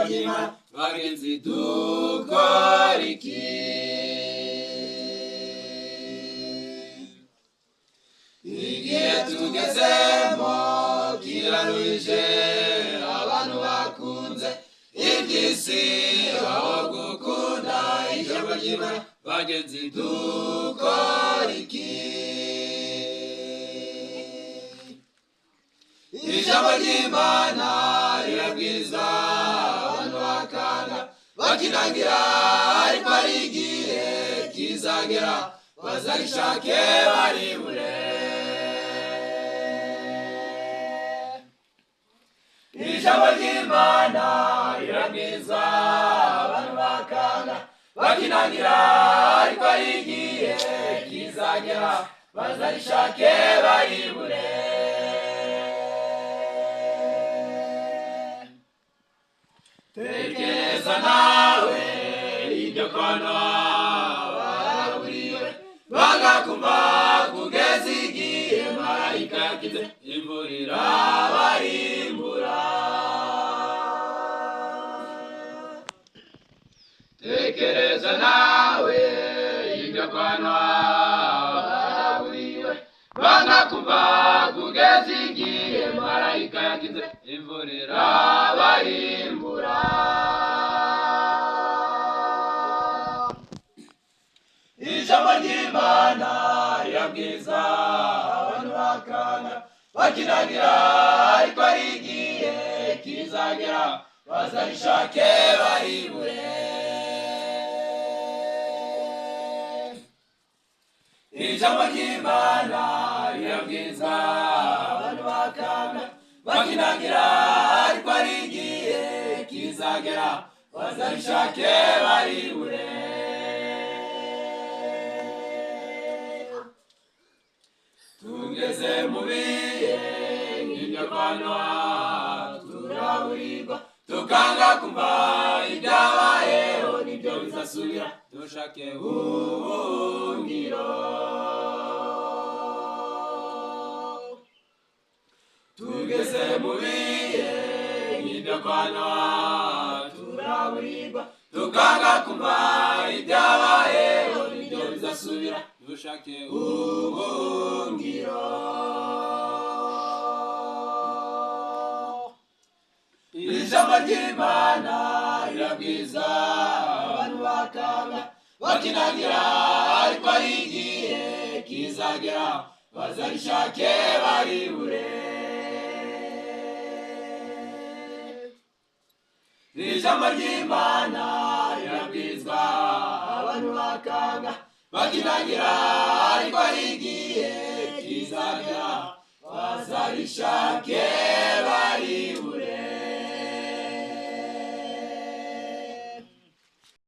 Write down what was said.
ry'Imana bagenzi dukora iki? Igihe tugezemo kiraruhije, abantu bakunze iby'isi aho gukunda ijambo ry'Imana bagenzi dukora iki? Ijambo ry'Imana rirabwiza, abantu bakanga bakinangira, ariko ari igihe kizagera bazarishake baribure. Ijambo ry'Imana rirabwiza, abantu bakanga bakinangira, ariko ari igihe kizagera bazarishake baribure. Tekereza nawe ibyo kono baraburiwe bagakumva kugeza igihe marayika yakize imvura irabarimbura. Tekereza nawe ibyo kono baraburiwe bagakumva kugeza igihe marayika yakize imvura irabarimbura. Ijambo ry'Imana rirabwiza, abantu bakanga bakinangira, ariko ari igihe kizagera bazarishake baribure. Ijambo ry'Imana rirabwiza, abantu bakanga bakinangira, ariko ari igihe kizagera bazarishake baribure. Tugeze mu bihe nk'ibyo kwa Nowa, turaburirwa tukanga kumva ibyabayeho nibyo bizasubira, dushake ubuhungiro. Tugeze mu bihe nk'ibyo kwa Nowa, turaburirwa tukanga kumva ibyabayeho nibyo bizasubira, dushake ubuhungiro. Ijambo ry'Imana rirabwiza, abantu bakanga bakinangira, ariko ari igihe kizagera bazarishake baribure. Ijambo ry'Imana rirabwizwa, abantu bakanga bakinangira, ariko ari igihe kizagera bazarishake baribure.